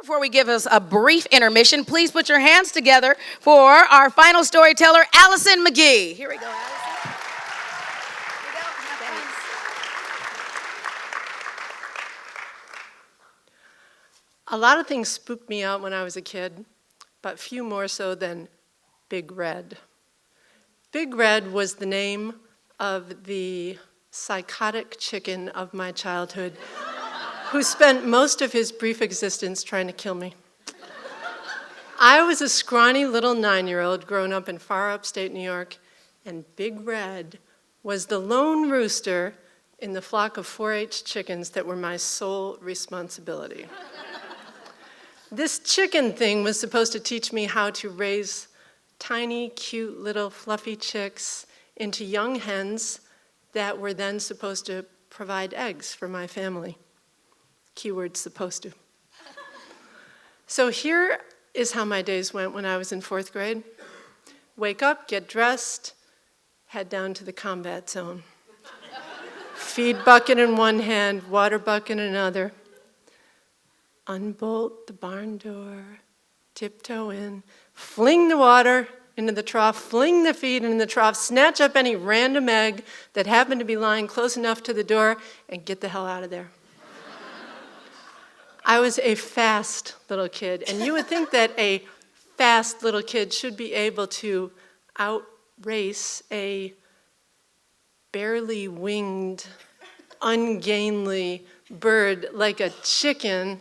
Before we give us a brief intermission, please put your hands together for our final storyteller, Alisonmcghee. Here we go, Alison. A lot of things spooked me out when I was a kid, but few more so than Big Red. Big Red was the name of the psychotic chicken of my childhood who spent most of his brief existence trying to kill me. I was a scrawny little 9-year-old growing up in far upstate New York, and Big Red was the lone rooster in the flock of 4-H chickens that were my sole responsibility. This chicken thing was supposed to teach me how to raise tiny, cute, little fluffy chicks into young hens that were then supposed to provide eggs for my family. Keyword supposed to. So here is how my days went when I was in 4th grade. Wake up, get dressed, head down to the combat zone. Feed bucket in one hand, water bucket in another. Unbolt the barn door, tiptoe in, fling the water into the trough, fling the feed into the trough, snatch up any random egg that happened to be lying close enough to the door, and get the hell out of there. I was a fast little kid, and you would think that a fast little kid should be able to outrace a barely winged, ungainly bird like a chicken.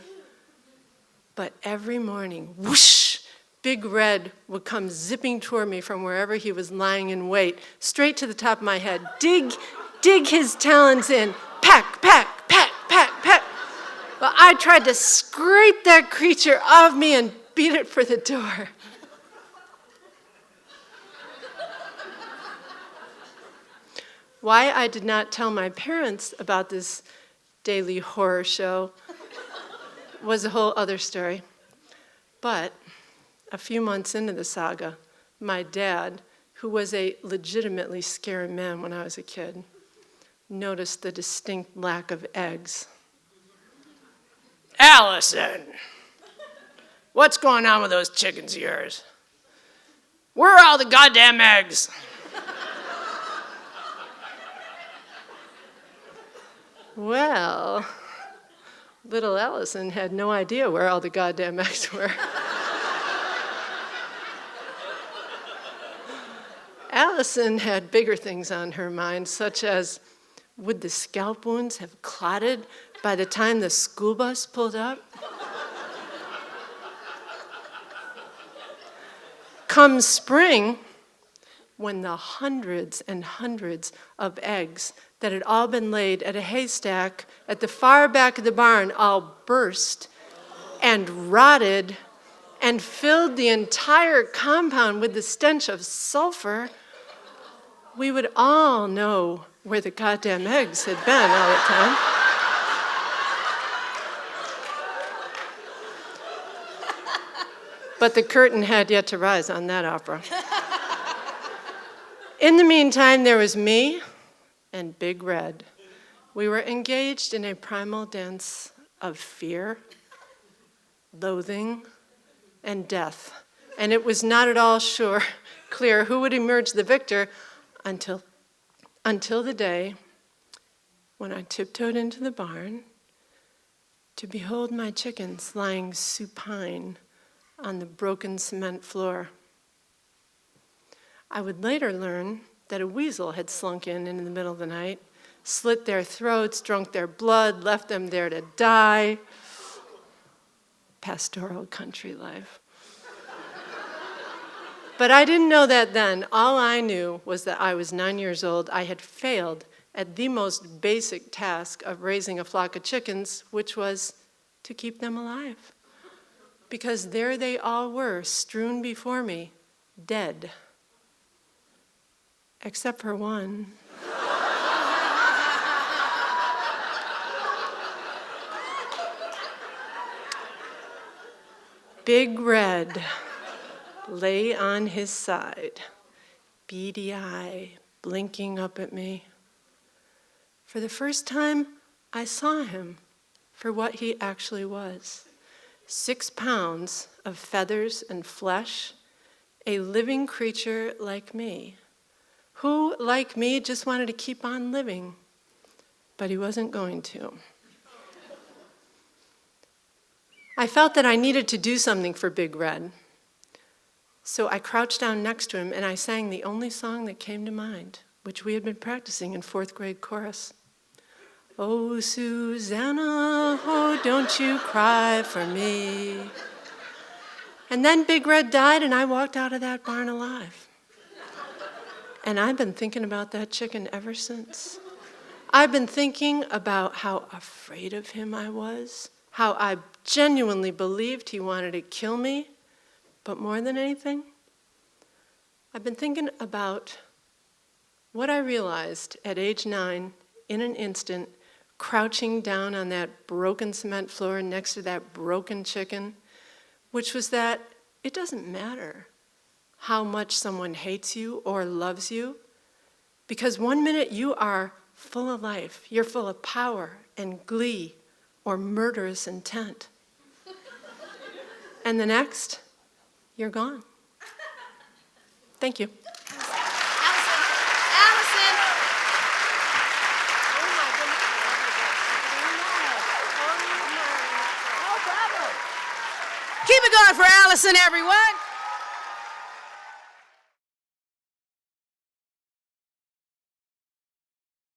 But every morning, whoosh, Big Red would come zipping toward me from wherever he was lying in wait, straight to the top of my head, dig his talons in, peck, peck, peck, peck, peck. Well, I tried to scrape that creature off me and beat it for the door. Why I did not tell my parents about this daily horror show was a whole other story. But a few months into the saga, my dad, who was a legitimately scary man when I was a kid, noticed the distinct lack of eggs. Allison, what's going on with those chickens of yours? Where are all the goddamn eggs? Well, little Allison had no idea where all the goddamn eggs were. Allison had bigger things on her mind, such as, would the scalp wounds have clotted by the time the school bus pulled up? Come spring, when the hundreds and hundreds of eggs that had all been laid at a haystack at the far back of the barn all burst and rotted and filled the entire compound with the stench of sulfur, we would all know where the goddamn eggs had been all the time. But the curtain had yet to rise on that opera. In the meantime, there was me and Big Red. We were engaged in a primal dance of fear, loathing, and death. And it was not at all clear who would emerge the victor until the day when I tiptoed into the barn to behold my chickens lying supine on the broken cement floor. I would later learn that a weasel had slunk in the middle of the night, slit their throats, drunk their blood, left them there to die. Pastoral country life. But I didn't know that then. All I knew was that I was 9 years old. I had failed at the most basic task of raising a flock of chickens, which was to keep them alive. Because there they all were, strewn before me, dead. Except for one. Big Red lay on his side, beady eye blinking up at me. For the first time, I saw him for what he actually was. 6 pounds of feathers and flesh, a living creature like me, who, like me, just wanted to keep on living, but he wasn't going to. I felt that I needed to do something for Big Red. So I crouched down next to him and I sang the only song that came to mind, which we had been practicing in 4th grade chorus. Oh, Susanna, oh, don't you cry for me. And then Big Red died and I walked out of that barn alive. And I've been thinking about that chicken ever since. I've been thinking about how afraid of him I was, how I genuinely believed he wanted to kill me, but more than anything, I've been thinking about what I realized at age 9 in an instant, crouching down on that broken cement floor next to that broken chicken, which was that it doesn't matter how much someone hates you or loves you, because one minute you are full of life, you're full of power and glee or murderous intent. And the next, you're gone. Thank you. Allison. No problem. Keep it going for Allison, everyone.